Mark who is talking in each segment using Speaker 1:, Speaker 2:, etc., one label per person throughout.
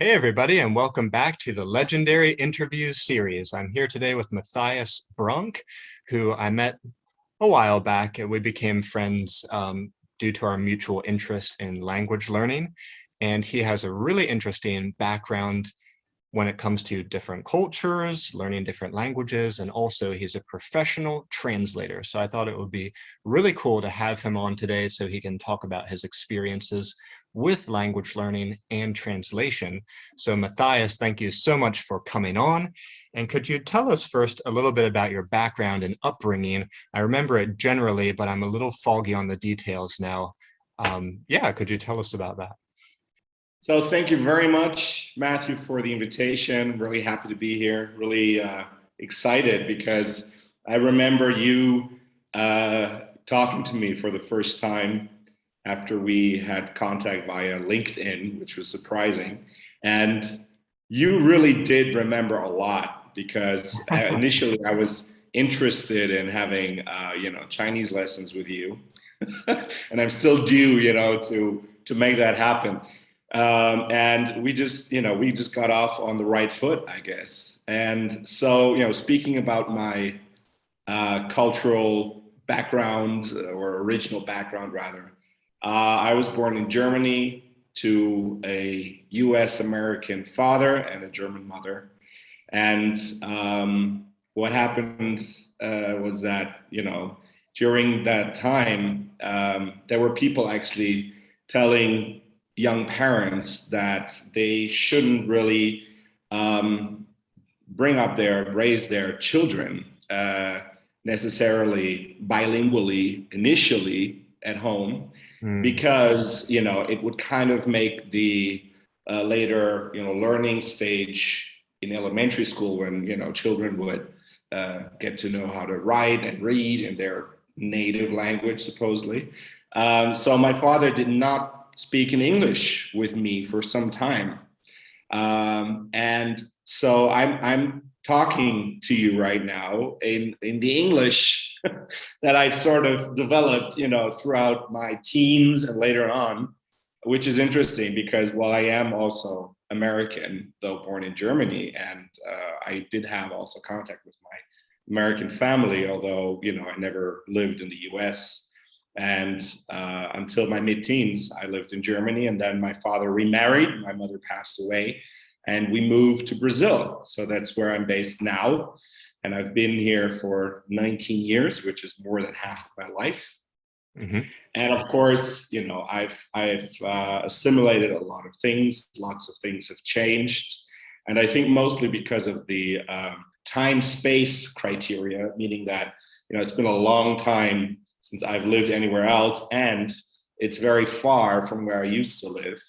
Speaker 1: Hey, everybody, and welcome back to the Legendary Interviews series. I'm here today with Matthias Bronk, who I met a while back, and we became friends due to our mutual interest in language learning. And he has a really interesting background when it comes to different cultures, learning different languages, and also he's a professional translator. So I thought it would be really cool to have him on today so he can talk about his experiences with language learning and translation. So Matthias, thank you so much for coming on. And could you tell us first a little bit about your background and upbringing? I remember it generally, but I'm a little foggy on the details now. Yeah, could you tell us about that?
Speaker 2: So thank you very much, Matthew, for the invitation. Really happy to be here. Really excited because I remember you talking to me for the first time after we had contact via LinkedIn, which was surprising. And you really did remember a lot because initially I was interested in having, Chinese lessons with you. And I'm still due, to make that happen. And we just got off on the right foot, I guess. And so, speaking about my cultural background or original background, rather, I was born in Germany to a U.S. American father and a German mother. And what happened was that, during that time, there were people actually telling young parents that they shouldn't really raise their children necessarily bilingually initially at home, because it would kind of make the later learning stage in elementary school, when children would get to know how to write and read in their native language, supposedly. So my father did not speak in English with me for some time. And so I'm talking to you right now in the English that I've sort of developed, throughout my teens and later on, which is interesting because while I am also American, though born in Germany, and I did have also contact with my American family, although, I never lived in the US. And until my mid-teens, I lived in Germany, and then my father remarried, my mother passed away, and we moved to Brazil. So that's where I'm based now. And I've been here for 19 years, which is more than half of my life. Mm-hmm. And of course, I've assimilated a lot of things. Lots of things have changed. And I think mostly because of the time-space criteria, meaning that, it's been a long time since I've lived anywhere else, and it's very far from where I used to live.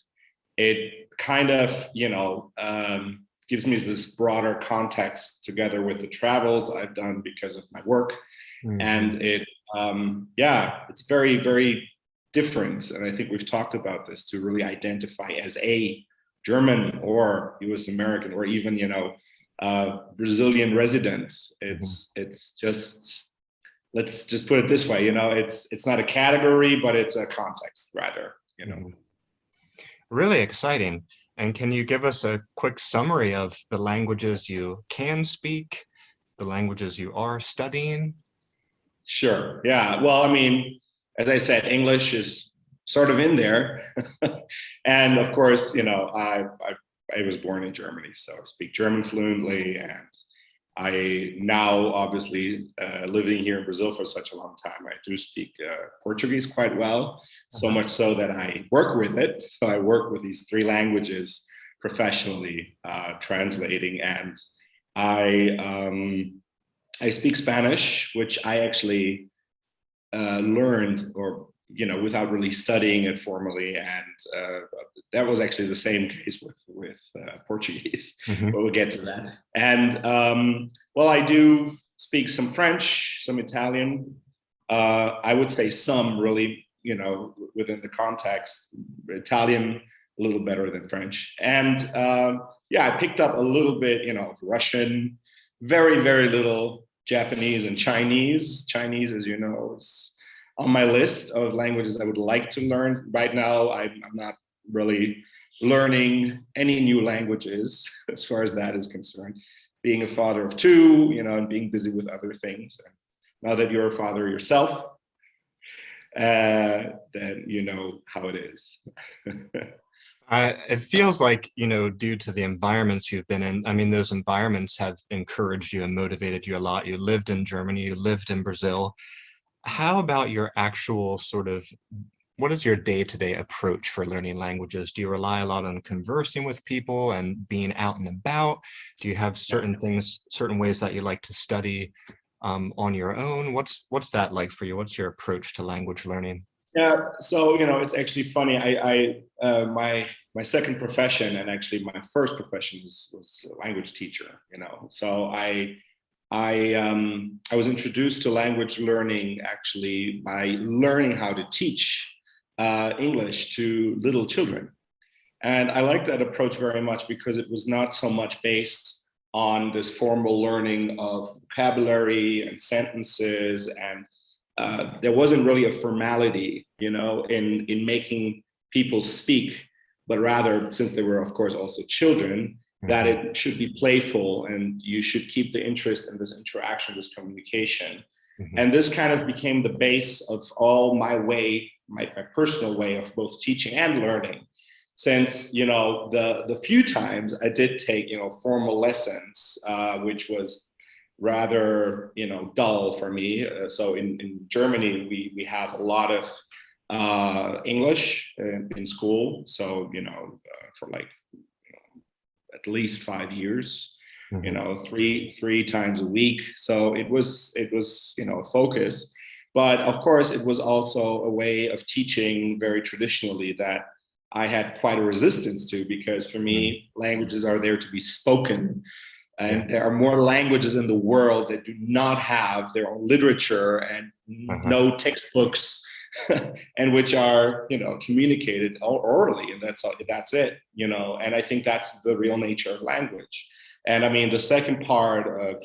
Speaker 2: It kind of, gives me this broader context together with the travels I've done because of my work. Mm-hmm. And it's very, very different. And I think we've talked about this, to really identify as a German or US American or even, Brazilian resident. It's just, let's just put it this way, it's not a category, but it's a context rather,
Speaker 1: Really exciting. And can you give us a quick summary of the languages you can speak, the languages you are studying?
Speaker 2: Sure. Yeah. Well, as I said, English is sort of in there. And of course, I was born in Germany, so I speak German fluently, and I now, obviously, living here in Brazil for such a long time, I do speak Portuguese quite well, so much so that I work with it. So I work with these three languages professionally, translating, and I speak Spanish, which I actually learned, or without really studying it formally, and that was actually the same case with Portuguese. Mm-hmm. But we'll get to that. And I do speak some French, some Italian. I would say some really, within the context, Italian a little better than French. And I picked up a little bit, of Russian, very, very little Japanese and Chinese. Chinese, as you know, is on my list of languages I would like to learn. Right now, I'm not really learning any new languages as far as that is concerned. Being a father of two, and being busy with other things. And now that you're a father yourself, then you know how it is.
Speaker 1: It feels like, due to the environments you've been in, I mean, those environments have encouraged you and motivated you a lot. You lived in Germany, you lived in Brazil. How about your actual what is your day-to-day approach for learning languages? Do you rely a lot on conversing with people and being out and about? Do you have certain ways that you like to study on your own? What's that like for you? What's your approach to language learning?
Speaker 2: Yeah, so it's actually funny. My second profession, and actually my first profession, was a language teacher. So I was introduced to language learning actually by learning how to teach English to little children, and I like that approach very much because it was not so much based on this formal learning of vocabulary and sentences, and there wasn't really a formality, in making people speak, but rather, since they were, of course, also children, that it should be playful and you should keep the interest in this interaction, this communication. And this kind of became the base of all my personal way of both teaching and learning. Since, the few times I did take, formal lessons, which was rather dull for me. So in Germany we have a lot of English in school, so for like at least 5 years, three times a week. So it was a focus, but of course it was also a way of teaching very traditionally that I had quite a resistance to, because for me languages are there to be spoken. And there are more languages in the world that do not have their own literature and no textbooks, and which are, communicated orally, and that's it, And I think that's the real nature of language. And I mean, the second part of,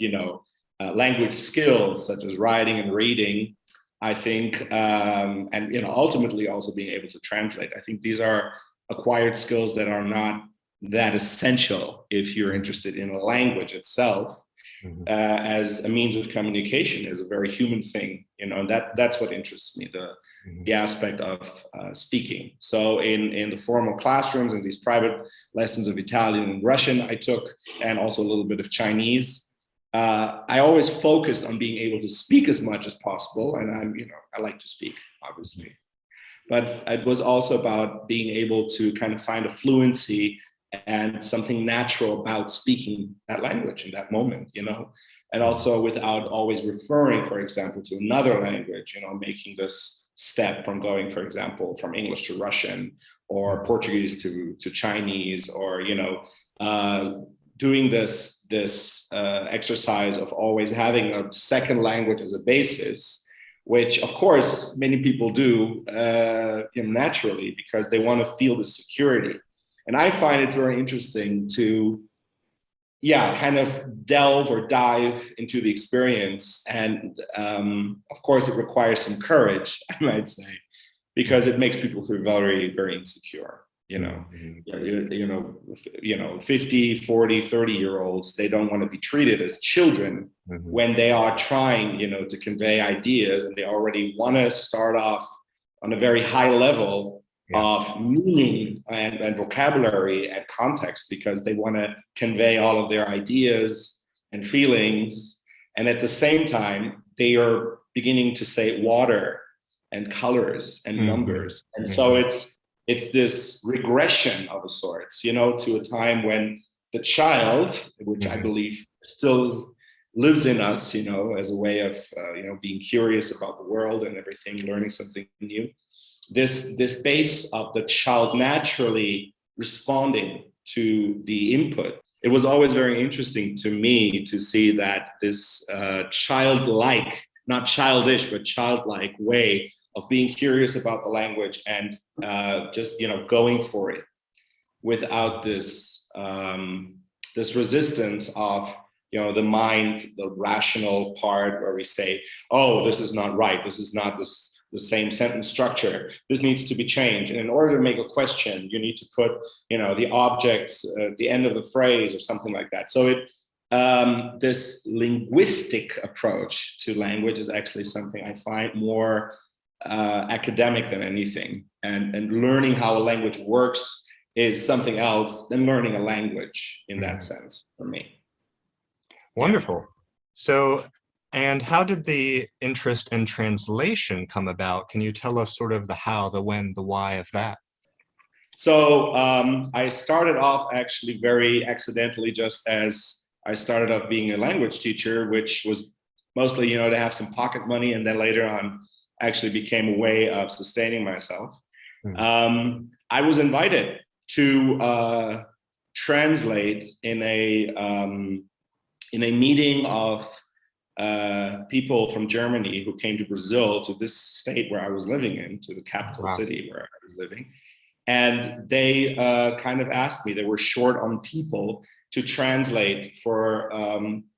Speaker 2: language skills such as writing and reading, I think, and ultimately also being able to translate. I think these are acquired skills that are not that essential if you're interested in a language itself, as a means of communication, is a very human thing, and that's what interests me, the aspect of speaking. So in the formal classrooms and these private lessons of Italian and Russian I took, and also a little bit of Chinese, I always focused on being able to speak as much as possible, and I like to speak, obviously, but it was also about being able to kind of find a fluency and something natural about speaking that language in that moment, and also without always referring, for example, to another language, making this step from going, for example, from English to Russian or Portuguese to Chinese, or, doing this exercise of always having a second language as a basis, which of course many people do naturally, because they want to feel the security. And I find it's very interesting to, kind of delve or dive into the experience. And of course, it requires some courage, I might say, because it makes people feel very, very insecure. 50, 40, 30-year-olds, they don't want to be treated as children when they are trying, to convey ideas, and they already want to start off on a very high level of meaning and vocabulary and context, because they want to convey all of their ideas and feelings. And at the same time, they are beginning to say water and colors and numbers. And so it's this regression of a sorts, to a time when the child, which I believe still lives in us, as a way of, being curious about the world and everything, learning something new. This base of the child naturally responding to the input. It was always very interesting to me to see that this childlike, not childish, but childlike way of being curious about the language and just going for it without this this resistance of the mind, the rational part, where we say, oh, this is not right, this is not this the same sentence structure. This needs to be changed. And in order to make a question, you need to put, the object at the end of the phrase or something like that. So this linguistic approach to language is actually something I find more academic than anything. And learning how a language works is something else than learning a language in that sense for me.
Speaker 1: Wonderful. So, and how did the interest in translation come about? Can you tell us sort of the how, the when, the why of that?
Speaker 2: So I started off actually very accidentally, just as I started off being a language teacher, which was mostly, to have some pocket money, and then later on actually became a way of sustaining myself. I was invited to translate in a meeting of people from Germany who came to Brazil, to this state where I was living in, to the capital city where I was living. And they kind of asked me, they were short on people to translate for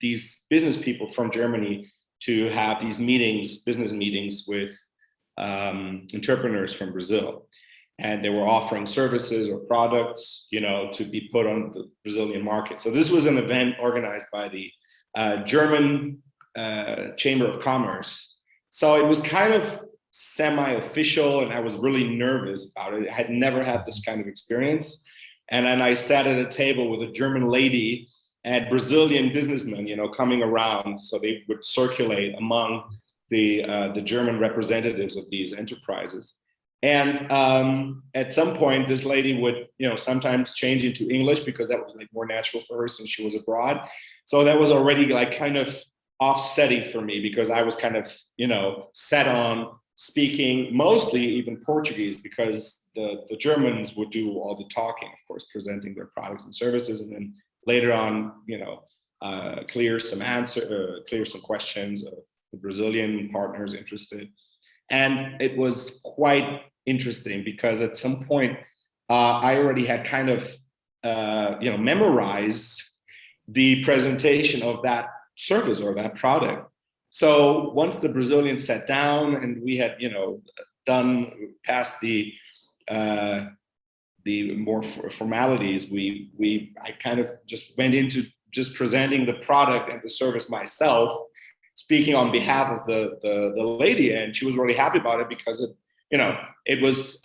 Speaker 2: these business people from Germany to have these meetings, business meetings with entrepreneurs from Brazil. And they were offering services or products, to be put on the Brazilian market. So this was an event organized by the German Chamber of Commerce. So it was kind of semi-official, and I was really nervous about it. I had never had this kind of experience. And then I sat at a table with a German lady and Brazilian businessmen, coming around. So they would circulate among the German representatives of these enterprises. And at some point, this lady would, sometimes change into English, because that was like more natural for her since she was abroad. So that was already like kind of offsetting for me, because I was kind of, set on speaking mostly even Portuguese, because the Germans would do all the talking, of course, presenting their products and services, and then later on, clear some questions of the Brazilian partners interested. And it was quite interesting, because at some point I already had kind of memorized the presentation of that service or that product. So once the Brazilians sat down and we had done past the more formalities, I kind of just went into just presenting the product and the service myself, speaking on behalf of the lady, and she was really happy about it, because it was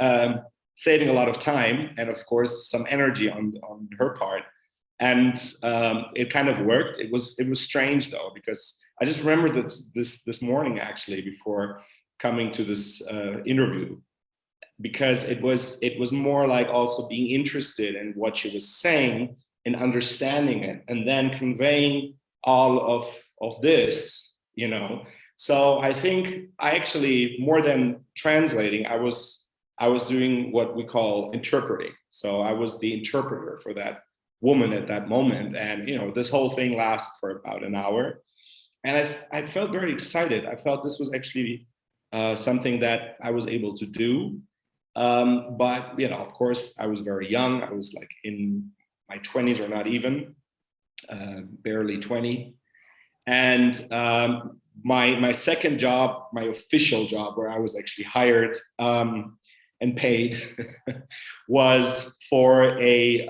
Speaker 2: saving a lot of time and of course some energy on her part, and it kind of worked. It was strange though, because I just remember that this morning actually before coming to this interview, because it was more like also being interested in what she was saying and understanding it, and then conveying all of this. So I think I actually, more than translating, I was doing what we call interpreting. So I was the interpreter for that woman at that moment. And, this whole thing lasted for about an hour. And I felt very excited. I felt this was actually something that I was able to do. But, of course, I was very young. I was like in my 20s, or not even, barely 20. And my second job, my official job, where I was actually hired and paid, was for a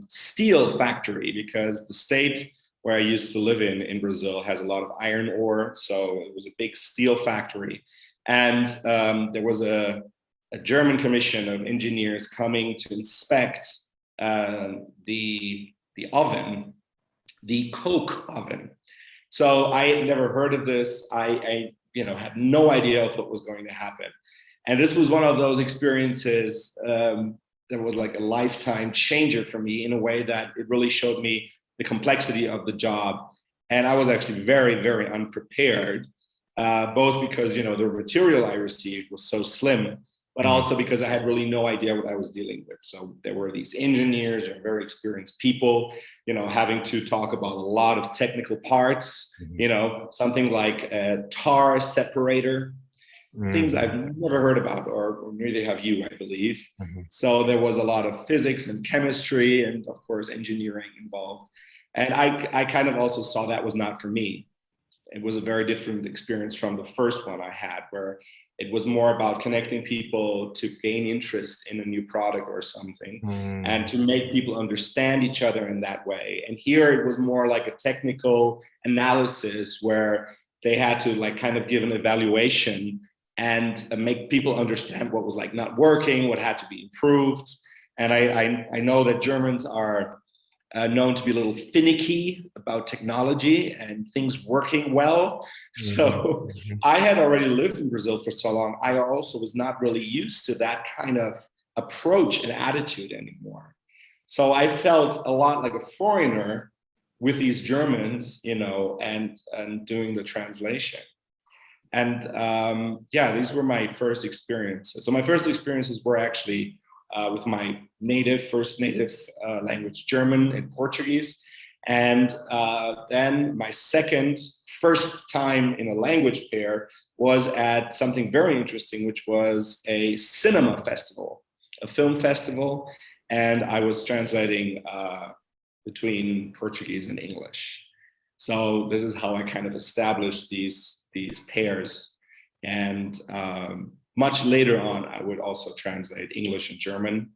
Speaker 2: steel factory, because the state where I used to live in Brazil has a lot of iron ore. So it was a big steel factory. And there was a German commission of engineers coming to inspect the oven, the coke oven. So I had never heard of this. I had no idea of what was going to happen. And this was one of those experiences that was like a lifetime changer for me, in a way that it really showed me the complexity of the job. And I was actually very, very unprepared, both because, the material I received was so slim, but also because I had really no idea what I was dealing with. So there were these engineers and very experienced people, having to talk about a lot of technical parts, something like a tar separator, things I've never heard about, or neither have you, I believe. So there was a lot of physics and chemistry and of course engineering involved. And I kind of also saw that was not for me. It was a very different experience from the first one I had, where It was more about connecting people to gain interest in a new product or something, and to make people understand each other in that way. And here it was more like a technical analysis where they had to like kind of give an evaluation and make people understand what was like not working, what had to be improved. And I know that Germans are known to be a little finicky about technology and things working well. So I had already lived in Brazil for so long. I also was not really used to that kind of approach and attitude anymore. So I felt a lot like a foreigner with these Germans, you know, and doing the translation. And yeah, these were my first experiences. So my first experiences were actually with my first native language, German and Portuguese. And then my first time in a language pair was at something very interesting, which was a cinema festival, a film festival. And I was translating between Portuguese and English. So this is how I kind of established these pairs. And much later on, I would also translate English and German.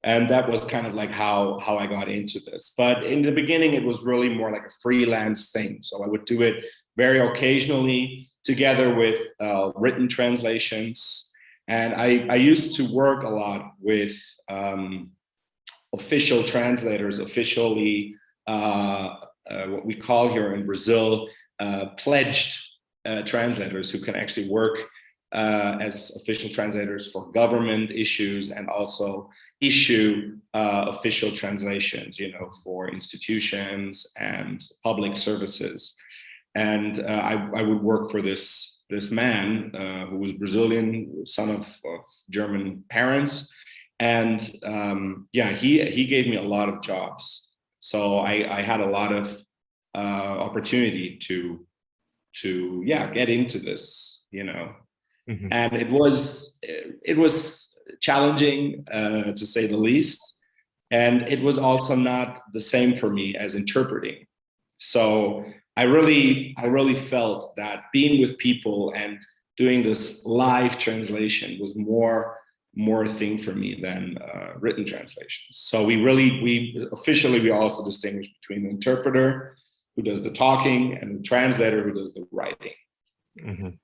Speaker 2: And that was kind of like how I got into this. But in the beginning, it was really more like a freelance thing. So I would do it very occasionally together with written translations. And I used to work a lot with official translators, officially what we call here in Brazil, pledged translators who can actually work as official translators for government issues and also issue official translations, you know, for institutions and public services. And I would work for this man who was Brazilian, son of German parents. And yeah, he gave me a lot of jobs. So I had a lot of opportunity to get into this, you know. And it was challenging to say the least, and it was also not the same for me as interpreting. So I really felt that being with people and doing this live translation was more a thing for me than written translations. So we officially also distinguish between the interpreter who does the talking and the translator who does the writing.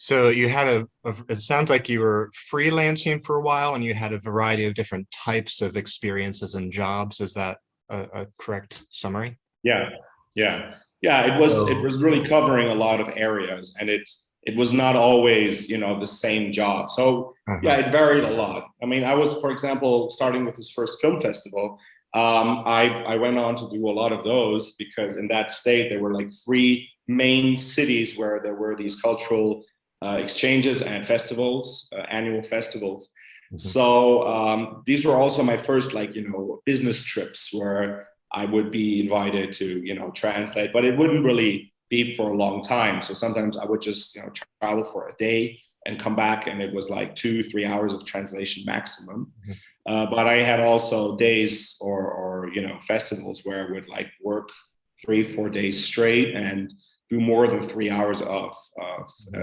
Speaker 1: So you had it sounds like you were freelancing for a while and you had a variety of different types of experiences and jobs. Is that a correct summary?
Speaker 2: Yeah. It was really covering a lot of areas, and it was not always, you know, the same job. So yeah, it varied a lot. I mean, I was, for example, starting with this first film festival, I went on to do a lot of those because in that state, there were like 3 main cities where there were these cultural exchanges and festivals, annual festivals. So these were also my first, like, you know, business trips where I would be invited to, you know, translate, but it wouldn't really be for a long time. So sometimes I would just, you know, travel for a day and come back, and it was like 2-3 hours of translation maximum. But I had also days or you know, festivals where I would like work 3-4 days straight and do more than 3 hours of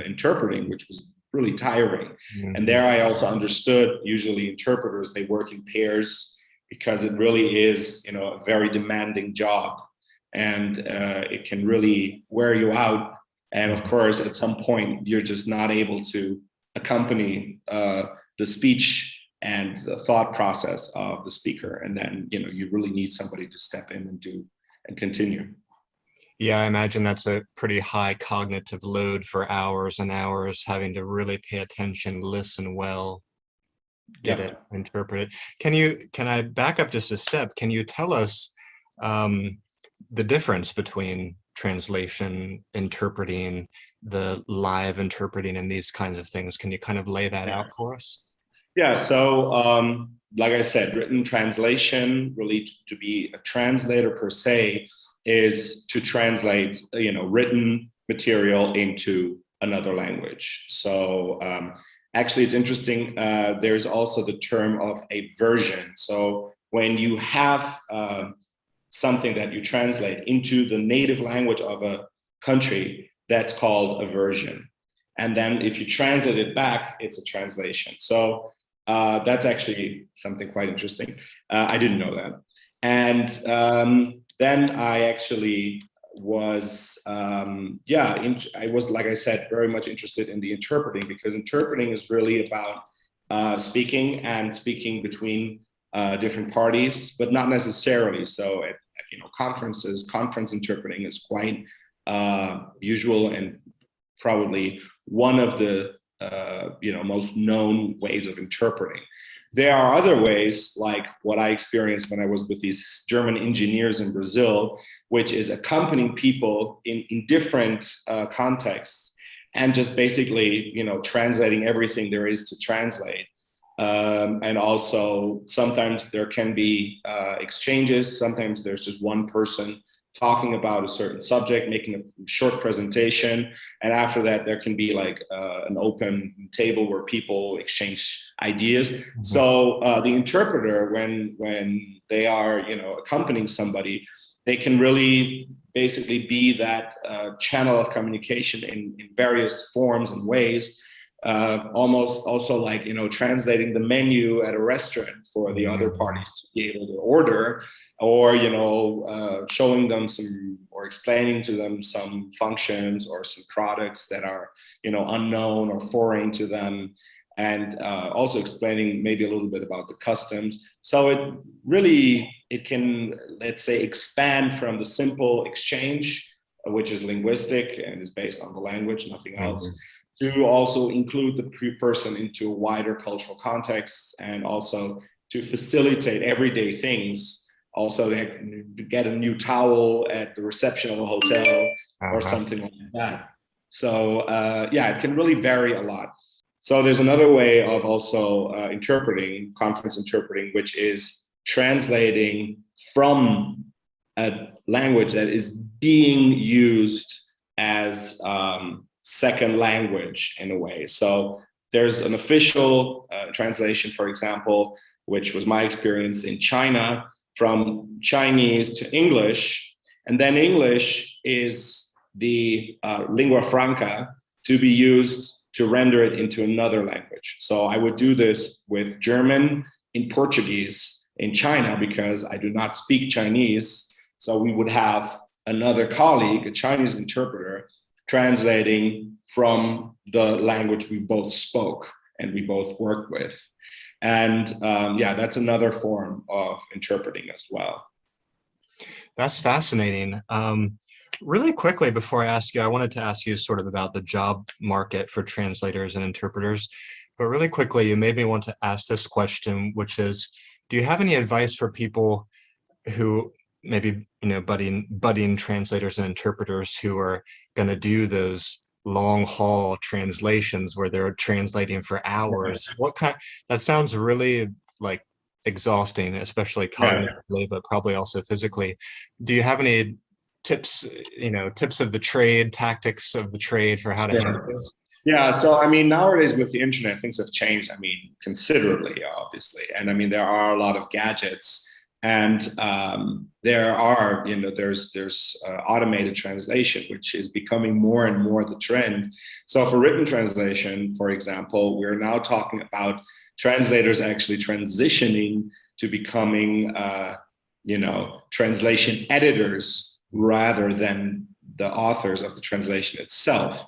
Speaker 2: interpreting, which was really tiring. And there I also understood, usually interpreters, they work in pairs because it really is, you know, a very demanding job, and it can really wear you out. And of course, at some point, you're just not able to accompany the speech and the thought process of the speaker. And then, you know, you really need somebody to step in and do and continue.
Speaker 1: Yeah, I imagine that's a pretty high cognitive load for hours and hours, having to really pay attention, listen well, get it, interpret it. Can I back up just a step? Can you tell us the difference between translation, interpreting, the live interpreting, and these kinds of things? Can you kind of lay that out for us?
Speaker 2: Yeah, so like I said, written translation, really to be a translator per se, is to translate, you know, written material into another language. So actually, it's interesting. There's also the term of a version. So when you have something that you translate into the native language of a country, that's called a version. And then if you translate it back, it's a translation. So that's actually something quite interesting. I didn't know that. And then I actually was, I was, like I said, very much interested in the interpreting, because interpreting is really about speaking and speaking between different parties, but not necessarily. So at conferences, conference interpreting is quite usual and probably one of the most known ways of interpreting. There are other ways, like what I experienced when I was with these German engineers in Brazil, which is accompanying people in different contexts and just basically, translating everything there is to translate. And also sometimes there can be exchanges. Sometimes there's just one person talking about a certain subject, making a short presentation. And after that, there can be like an open table where people exchange ideas. Mm-hmm. So the interpreter, when they are, accompanying somebody, they can really basically be that channel of communication in various forms and ways. Almost also like, translating the menu at a restaurant for the other parties to be able to order, or, showing them some, or explaining to them some functions or some products that are, unknown or foreign to them. And also explaining maybe a little bit about the customs. So it can, let's say, expand from the simple exchange, which is linguistic and is based on the language, nothing else. Mm-hmm. To also include the person into a wider cultural context, and also to facilitate everyday things. Also, to get a new towel at the reception of a hotel or something like that. So it can really vary a lot. So there's another way of also interpreting, conference interpreting, which is translating from a language that is being used as second language in a way. So there's an official translation, for example, which was my experience in China, from Chinese to English. And then English is the lingua franca to be used to render it into another language. So I would do this with German in Portuguese in China, because I do not speak Chinese. So we would have another colleague, a Chinese interpreter, translating from the language we both spoke and we both worked with. And that's another form of interpreting as well.
Speaker 1: That's fascinating. Really quickly, before I ask you, I wanted to ask you sort of about the job market for translators and interpreters. But really quickly, you made me want to ask this question, which is, do you have any advice for people who maybe, budding translators and interpreters who are going to do those long haul translations where they're translating for hours? That sounds really like exhausting, especially cognitively, but probably also physically. Do you have any tips of the trade, tactics of the trade for how to handle this?
Speaker 2: Yeah, so nowadays with the internet, things have changed, considerably, obviously. And there are a lot of gadgets. And there are, there's automated translation, which is becoming more and more the trend. So for written translation, for example, we're now talking about translators actually transitioning to becoming, translation editors rather than the authors of the translation itself.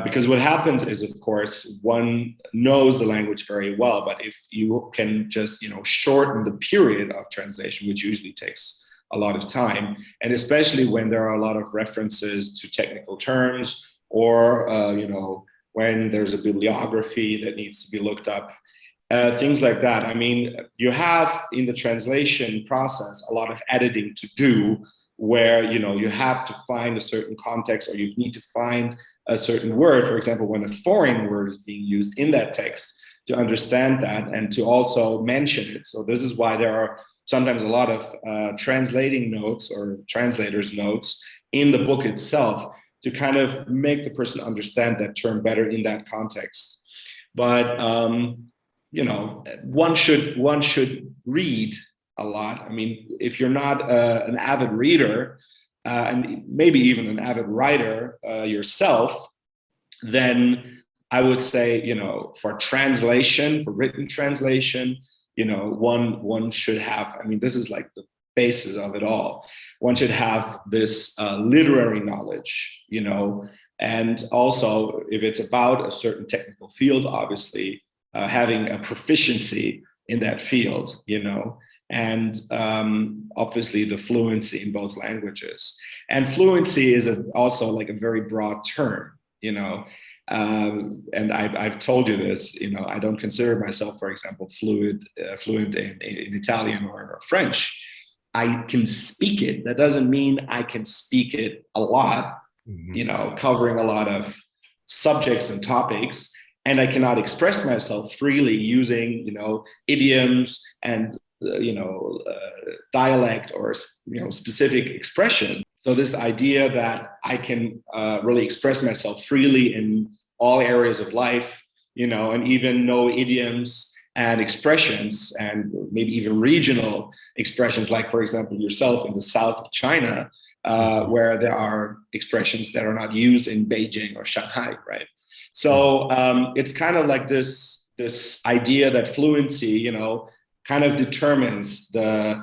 Speaker 2: Because what happens is, of course, one knows the language very well, but if you can just, shorten the period of translation, which usually takes a lot of time, and especially when there are a lot of references to technical terms, or, when there's a bibliography that needs to be looked up, things like that. You have in the translation process a lot of editing to do, where, you have to find a certain context, or you need to find a certain word, for example, when a foreign word is being used in that text, to understand that and to also mention it. So this is why there are sometimes a lot of translating notes or translators' notes in the book itself, to kind of make the person understand that term better in that context. But one should read a lot. If you're not an avid reader, and maybe even an avid writer yourself, then I would say, for translation, for written translation, one should have, I mean, this is like the basis of it all. One should have this literary knowledge, and also if it's about a certain technical field, obviously having a proficiency in that field, and obviously the fluency in both languages. And fluency is also like a very broad term, and I've told you this, I don't consider myself, for example, fluent in Italian or French. I can speak it. That doesn't mean I can speak it a lot, covering a lot of subjects and topics. And I cannot express myself freely using, idioms and, dialect or, specific expression. So this idea that I can really express myself freely in all areas of life, and even know idioms and expressions and maybe even regional expressions, like, for example, yourself in the south of China, where there are expressions that are not used in Beijing or Shanghai, right? So it's kind of like this idea that fluency, kind of determines the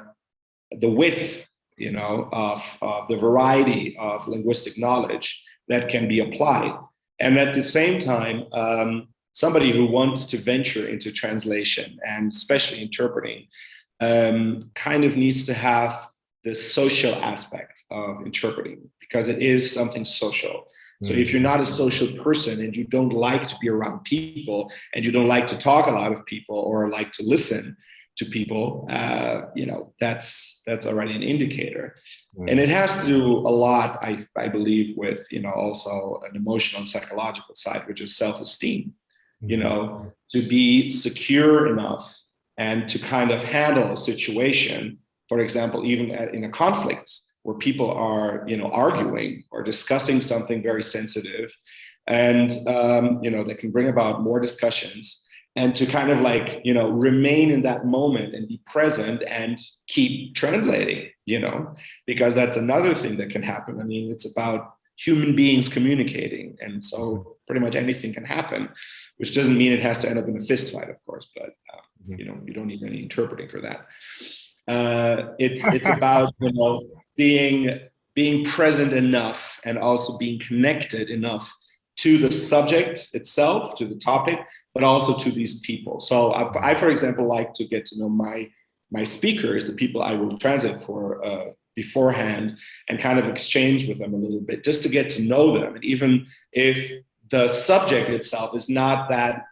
Speaker 2: width, of the variety of linguistic knowledge that can be applied. And at the same time, somebody who wants to venture into translation and especially interpreting kind of needs to have this social aspect of interpreting, because it is something social. So if you're not a social person and you don't like to be around people and you don't like to talk a lot of people or like to listen to people, that's already an indicator. And it has to do a lot, I believe, with, also an emotional and psychological side, which is self-esteem, to be secure enough and to kind of handle a situation, for example, even in a conflict where people are, arguing or discussing something very sensitive, and, that can bring about more discussions, and to kind of like, remain in that moment and be present and keep translating, because that's another thing that can happen. I mean, it's about human beings communicating. And so pretty much anything can happen, which doesn't mean it has to end up in a fist fight, of course, but, you don't need any interpreting for that. It's about, being present enough and also being connected enough to the subject itself, to the topic, but also to these people. So I, for example, like to get to know my speakers, the people I will translate for beforehand, and kind of exchange with them a little bit, just to get to know them. And even if the subject itself is not that,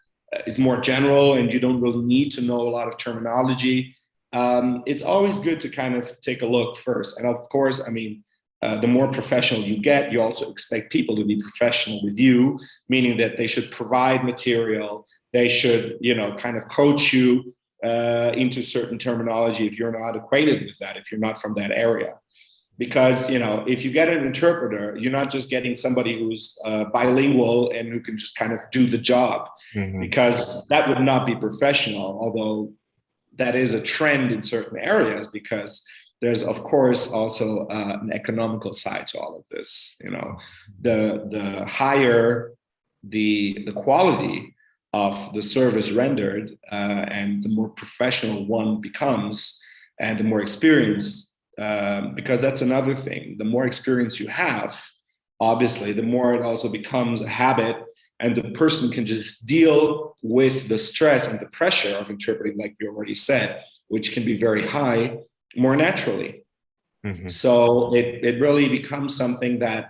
Speaker 2: it's more general and you don't really need to know a lot of terminology, it's always good to kind of take a look first. And of course, I mean, the more professional you get, you also expect people to be professional with you, meaning that they should provide material, they should, kind of coach you into certain terminology if you're not acquainted with that, if you're not from that area. Because, if you get an interpreter, you're not just getting somebody who's bilingual and who can just kind of do the job, because that would not be professional, although that is a trend in certain areas, because there's, of course, also an economical side to all of this. The higher the quality of the service rendered, and the more professional one becomes, and the more experience, because that's another thing. The more experience you have, obviously, the more it also becomes a habit, and the person can just deal with the stress and the pressure of interpreting, like you already said, which can be very high, more naturally. So it really becomes something that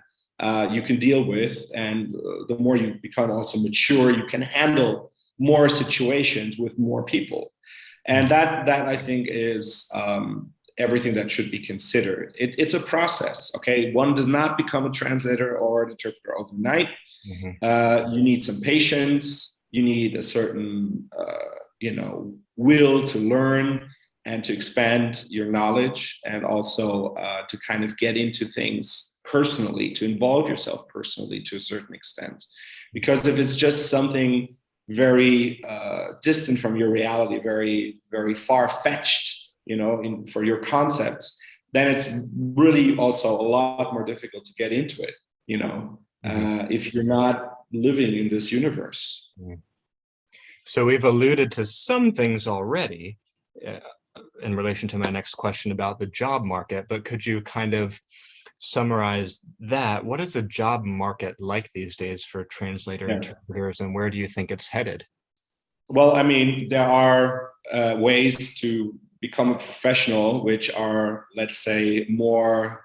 Speaker 2: you can deal with, and the more you become also mature, you can handle more situations with more people. And that I think is everything that should be considered. It's a process, okay? One does not become a translator or an interpreter overnight. You need some patience, you need a certain will to learn and to expand your knowledge, and also to kind of get into things personally, to involve yourself personally to a certain extent. Because if it's just something very distant from your reality, very, very far-fetched, for your concepts, then it's really also a lot more difficult to get into it. If you're not living in this universe.
Speaker 1: So we've alluded to some things already in relation to my next question about the job market, but could you kind of summarize that? What is the job market like these days for translator interpreters, and where do you think it's headed?
Speaker 2: Well, I mean, there are ways to become a professional, which are, let's say, more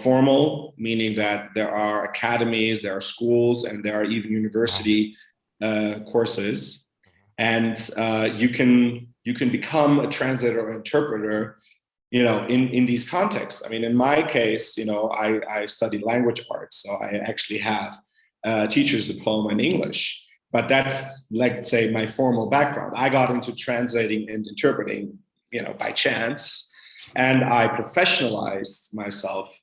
Speaker 2: formal, meaning that there are academies, there are schools, and there are even university courses, and you can become a translator or interpreter, in these contexts. I mean, in my case, I studied language arts, so I actually have a teacher's diploma in English. But that's, let's say, my formal background. I got into translating and interpreting, by chance. And I professionalized myself,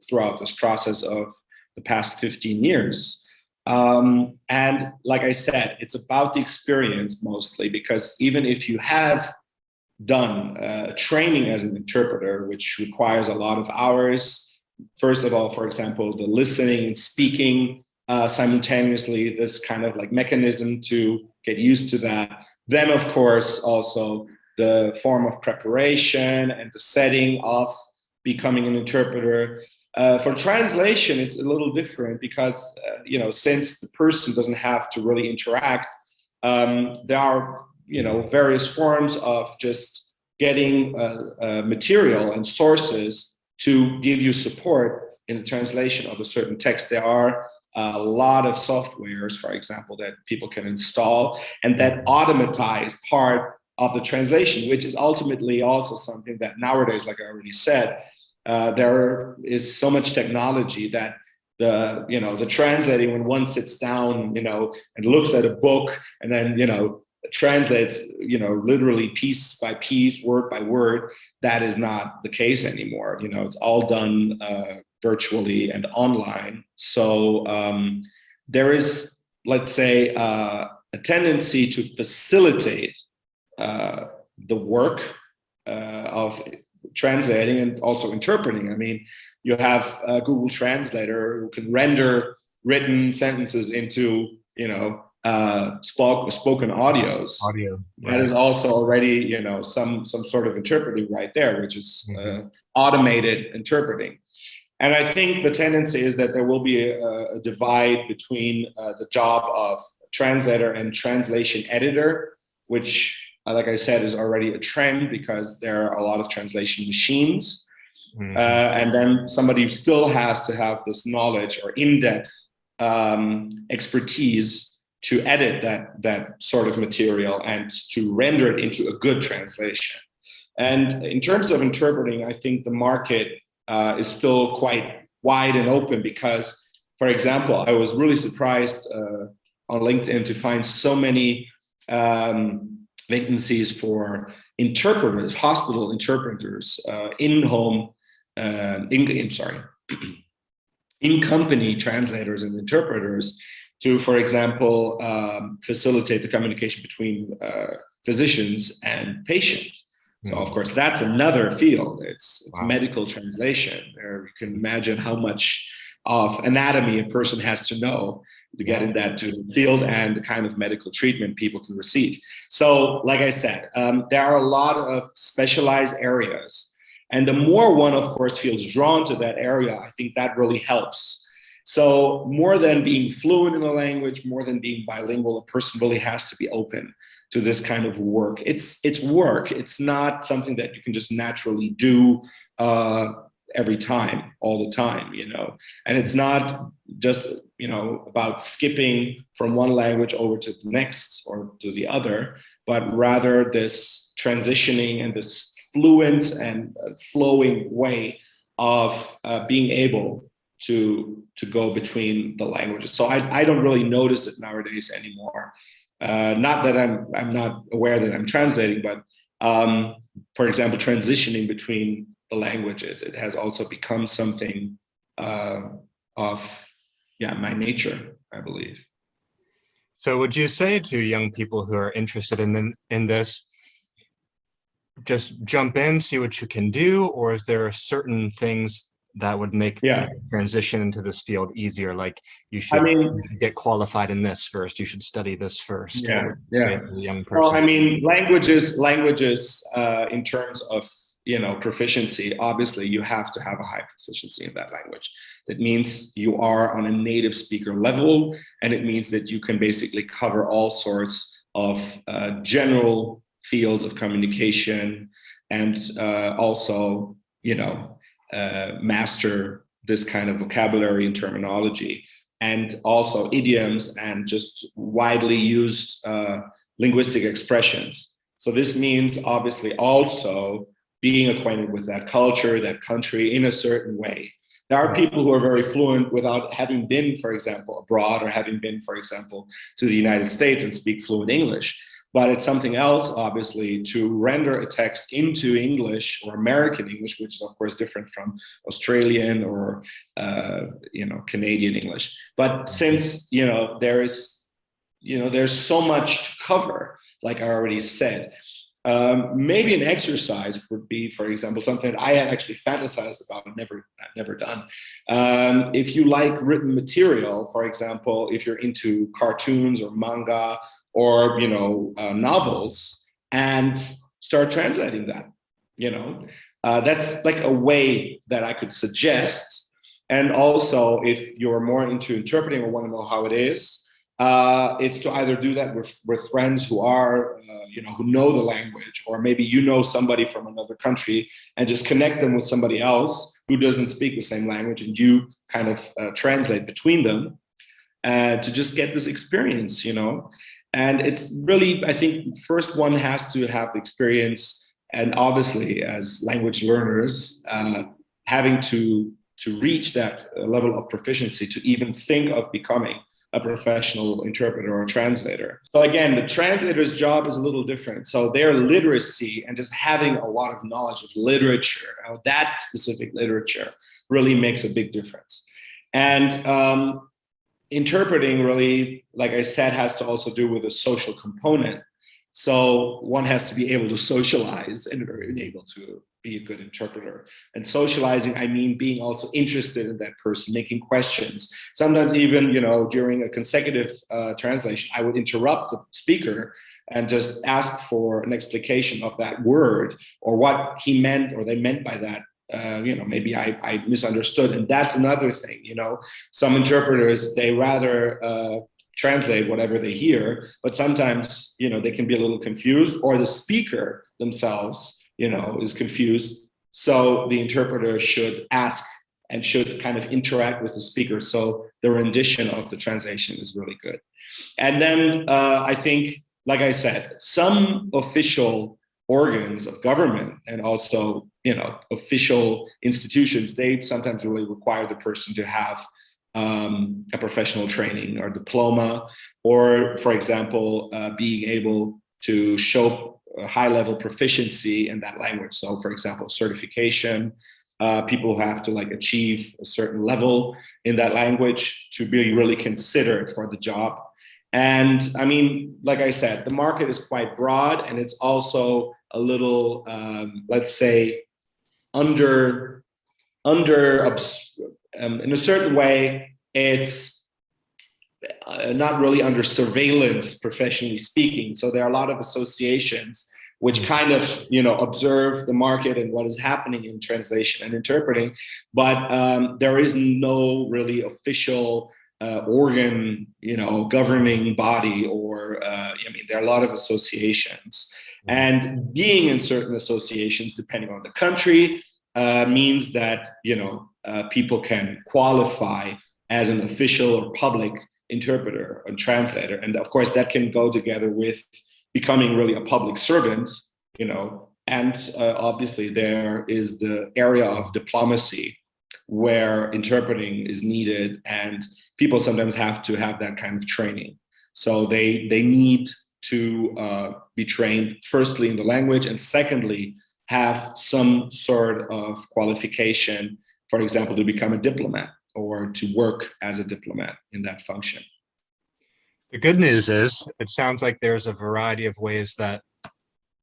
Speaker 2: throughout this process of the past 15 years. And like I said, it's about the experience mostly, because even if you have done training as an interpreter, which requires a lot of hours, first of all, for example, the listening and speaking simultaneously, this kind of like mechanism to get used to that. Then, of course, also the form of preparation and the setting of becoming an interpreter. For translation, it's a little different because, since the person doesn't have to really interact, there are, various forms of just getting material and sources to give you support in the translation of a certain text. There are a lot of softwares, for example, that people can install and that automatize part of the translation, which is ultimately also something that nowadays, like I already said, there is so much technology that the translating, when one sits down, and looks at a book and then, translates, literally piece by piece, word by word, that is not the case anymore. It's all done virtually and online. So there is, let's say, a tendency to facilitate the work of translating and also interpreting. I mean, you have a Google Translator who can render written sentences into, spoken audios.
Speaker 1: Audio.
Speaker 2: That is also already, some sort of interpreting right there, which is automated interpreting. And I think the tendency is that there will be a divide between the job of translator and translation editor, which, like I said, is already a trend because there are a lot of translation machines. And then somebody still has to have this knowledge or in-depth expertise to edit that sort of material and to render it into a good translation. And in terms of interpreting, I think the market is still quite wide and open because, for example, I was really surprised on LinkedIn to find so many vacancies for interpreters, hospital interpreters, in-company translators and interpreters to, for example, facilitate the communication between physicians and patients. So, of course, that's another field. It's medical translation. You can imagine how much of anatomy a person has to know to get in that to the field and the kind of medical treatment people can receive. So, like I said, there are a lot of specialized areas. And the more one, of course, feels drawn to that area, I think that really helps. So more than being fluent in a language, more than being bilingual, a person really has to be open to this kind of work. It's work. It's not something that you can just naturally do every time, all the time, And it's not just, about skipping from one language over to the next or to the other, but rather this transitioning and this fluent and flowing way of being able to go between the languages. So I don't really notice it nowadays anymore. Not that I'm not aware that I'm translating, but for example, transitioning between the languages, it has also become something of my nature, I believe.
Speaker 1: So would you say to young people who are interested in this, just jump in, see what you can do, or is there certain things that would make
Speaker 2: Yeah.
Speaker 1: the transition into this field easier? Like you
Speaker 2: I
Speaker 1: should
Speaker 2: mean,
Speaker 1: get qualified in this first, you should study this first. What
Speaker 2: yeah,
Speaker 1: would you say
Speaker 2: yeah.
Speaker 1: to the young
Speaker 2: Well,
Speaker 1: person?
Speaker 2: I mean, languages, in terms of, proficiency, obviously you have to have a high proficiency in that language. That means you are on a native speaker level, and it means that you can basically cover all sorts of general fields of communication, and also, master this kind of vocabulary and terminology, and also idioms and just widely used linguistic expressions. So this means obviously also being acquainted with that culture, that country in a certain way. There are people who are very fluent without having been, for example, abroad, or having been, for example, to the United States and speak fluent English. But it's something else, obviously, to render a text into English or American English, which is of course different from Australian or Canadian English. But since there's so much to cover, like I already said, maybe an exercise would be, for example, something that I had actually fantasized about and never done. If you like written material, for example, if you're into cartoons or manga or novels, and start translating that. That's like a way that I could suggest. And also, if you're more into interpreting or want to know how it is, it's to either do that with friends who are who know the language, or maybe somebody from another country, and just connect them with somebody else who doesn't speak the same language, and you kind of translate between them, to just get this experience. And it's really, I think, first one has to have the experience, and obviously as language learners, having to reach that level of proficiency to even think of becoming a professional interpreter or translator. So again, the translator's job is a little different. So their literacy and just having a lot of knowledge of literature, that specific literature, really makes a big difference. And interpreting really, like I said, has to also do with a social component. So one has to be able to socialize and be able to be a good interpreter. And socializing, I mean being also interested in that person, making questions. Sometimes even, during a consecutive translation, I would interrupt the speaker and just ask for an explication of that word, or what he meant or they meant by that. Maybe I misunderstood. And that's another thing, some interpreters, they rather translate whatever they hear, but sometimes, they can be a little confused, or the speaker themselves, is confused. So the interpreter should ask and should kind of interact with the speaker. So the rendition of the translation is really good. And then I think, like I said, some official organs of government and also, official institutions, they sometimes really require the person to have a professional training or diploma, or, for example, being able to show a high-level proficiency in that language. So, for example, certification, people have to achieve a certain level in that language to be really considered for the job. And I mean, like I said, the market is quite broad, and it's also a little, let's say, under in a certain way, it's not really under surveillance, professionally speaking. So there are a lot of associations which kind of, observe the market and what is happening in translation and interpreting, but there is no really official organ, governing body, or there are a lot of associations, and being in certain associations, depending on the country, means that people can qualify as an official or public interpreter and translator, and of course that can go together with becoming really a public servant, and obviously there is the area of diplomacy where interpreting is needed, and people sometimes have to have that kind of training. So they need to be trained firstly in the language, and secondly have some sort of qualification, for example, to become a diplomat or to work as a diplomat in that function.
Speaker 1: The good news is it sounds like there's a variety of ways that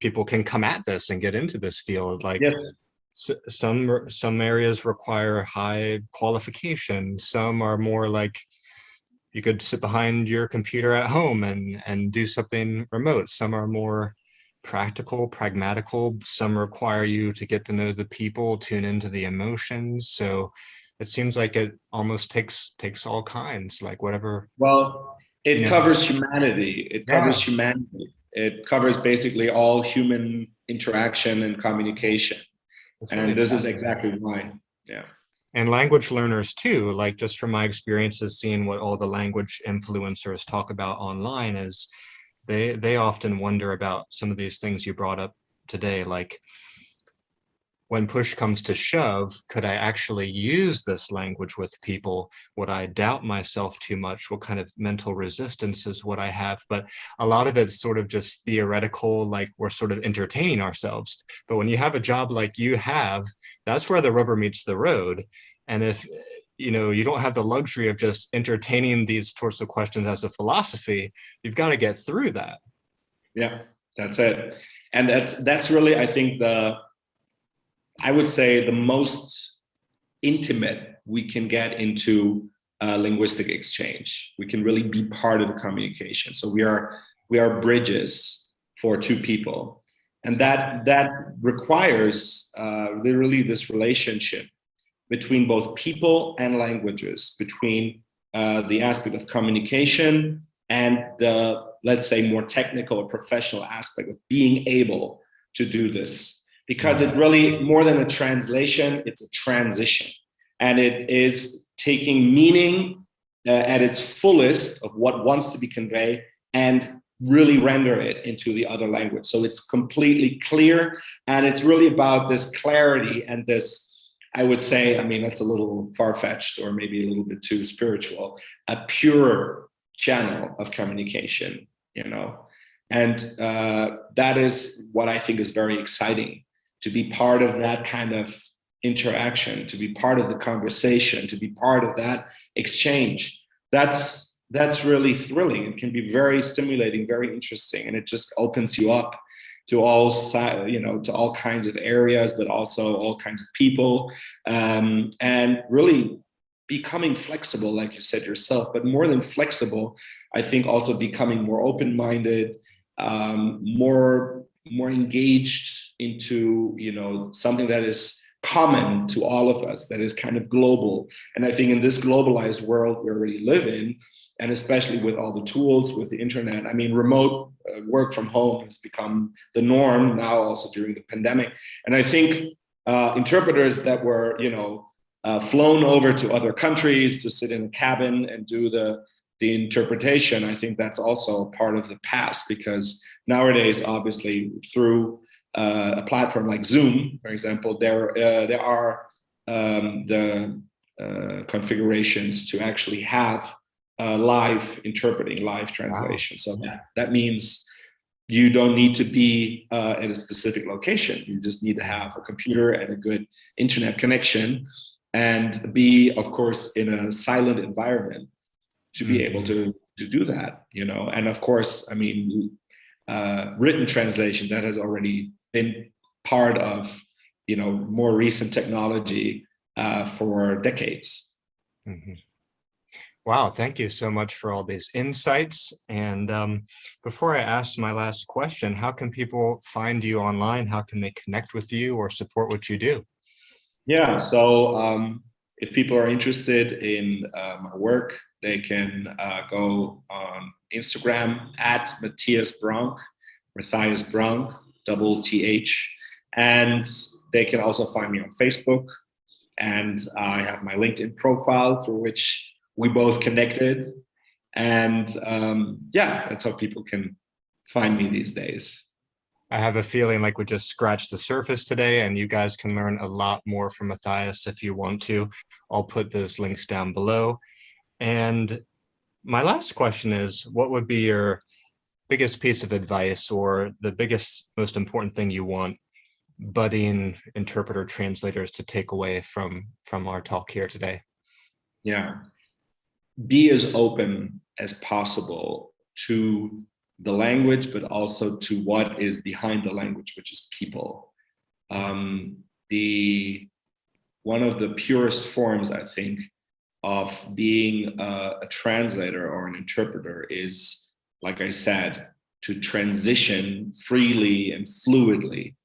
Speaker 1: people can come at this and get into this field. Like,
Speaker 2: yes.
Speaker 1: some areas require high qualifications. Some are more like you could sit behind your computer at home and do something remote. Some are more practical, pragmatical. Some require you to get to know the people, tune into the emotions. So it seems like it almost takes all kinds, like whatever,
Speaker 2: Well,
Speaker 1: you
Speaker 2: it
Speaker 1: know.
Speaker 2: covers humanity. It
Speaker 1: Yeah,
Speaker 2: covers humanity. It covers basically all human interaction and communication.
Speaker 1: it's really
Speaker 2: And this is
Speaker 1: fascinating.
Speaker 2: exactly why. Yeah.
Speaker 1: And language learners too, like just from my experiences seeing what all the language influencers talk about online is they often wonder about some of these things you brought up today, like when push comes to shove, could I actually use this language with people? Would I doubt myself too much? What kind of mental resistances would I have? But a lot of it's sort of just theoretical, like we're sort of entertaining ourselves. But when you have a job like you have, that's where the rubber meets the road. And if you don't have the luxury of just entertaining these sorts of questions as a philosophy, you've got to get through that.
Speaker 2: Yeah, that's it. And that's really, I think, I would say the most intimate we can get into linguistic exchange. We can really be part of the communication. So we are bridges for two people, and that requires literally this relationship between both people and languages, between the aspect of communication and the, let's say, more technical or professional aspect of being able to do this. Because it really, more than a translation, it's a transition. And it is taking meaning at its fullest of what wants to be conveyed and really render it into the other language. So it's completely clear. And it's really about this clarity and this, I would say, I mean, that's a little far-fetched or maybe a little bit too spiritual, a pure channel of communication, And that is what I think is very exciting, to be part of that kind of interaction, to be part of the conversation, to be part of that exchange. That's really thrilling. It can be very stimulating, very interesting, and it just opens you up to all to all kinds of areas, but also all kinds of people, and really becoming flexible, like you said yourself. But more than flexible, I think also becoming more open-minded, more engaged into something that is common to all of us, that is kind of global. And I think in this globalized world we already live in, and especially with all the tools, with the internet, I mean, remote work from home has become the norm now, also during the pandemic. And I think interpreters that were flown over to other countries to sit in a cabin and do the interpretation, I think that's also part of the past, because nowadays, obviously, through a platform like Zoom, for example, there are the configurations to actually have live interpreting, live translation. Wow. So that means you don't need to be at a specific location. You just need to have a computer and a good internet connection, and be, of course, in a silent environment to be able to do that, And of course, I mean, written translation, that has already been part of, more recent technology for decades.
Speaker 1: Mm-hmm. Wow, thank you so much for all these insights. And before I ask my last question, how can people find you online? How can they connect with you or support what you do?
Speaker 2: Yeah, so if people are interested in my work, they can go on Instagram at Matthias Bronk, Matthias Bronk, TH. And they can also find me on Facebook. And I have my LinkedIn profile through which we both connected. And that's how people can find me these days.
Speaker 1: I have a feeling like we just scratched the surface today, and you guys can learn a lot more from Matthias if you want to. I'll put those links down below. And my last question is, what would be your biggest piece of advice or the biggest, most important thing you want budding interpreter translators to take away from our talk here today?
Speaker 2: Yeah. Be as open as possible to the language, but also to what is behind the language, which is people. one of the purest forms, I think, of being a translator or an interpreter is, like I said, to transition freely and fluidly.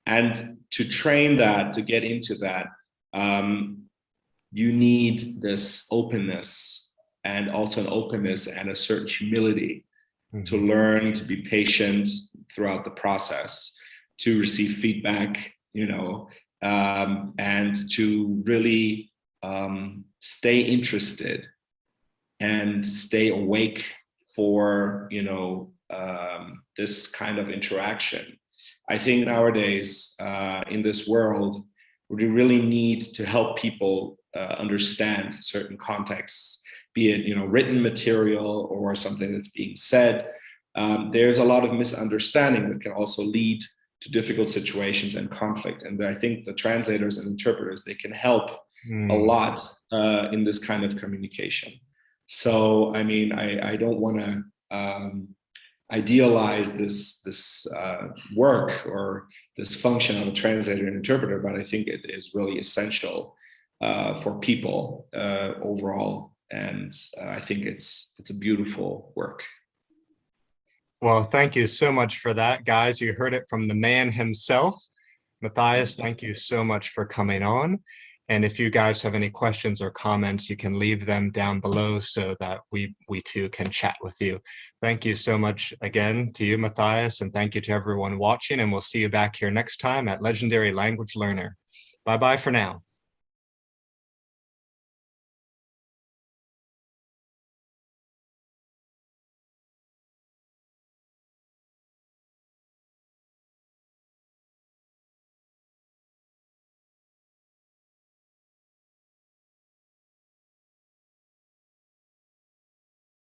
Speaker 2: And to train that, to get into that, you need this openness, and also an openness and a certain humility to learn, to be patient throughout the process, to receive feedback, and to really stay interested and stay awake for, this kind of interaction. I think nowadays in this world, we really need to help people understand certain contexts, be it written material or something that's being said. There's a lot of misunderstanding that can also lead to difficult situations and conflict. And I think the translators and interpreters, they can help a lot in this kind of communication. So, I mean, I don't want to idealize this work or this function of a translator and interpreter, but I think it is really essential for people overall. And I think it's a beautiful work.
Speaker 1: Well, thank you so much for that, guys. You heard it from the man himself. Matthias, thank you so much for coming on. And if you guys have any questions or comments, you can leave them down below so that we too can chat with you. Thank you so much again to you, Matthias, and thank you to everyone watching. And we'll see you back here next time at Legendary Language Learner. Bye-bye for now.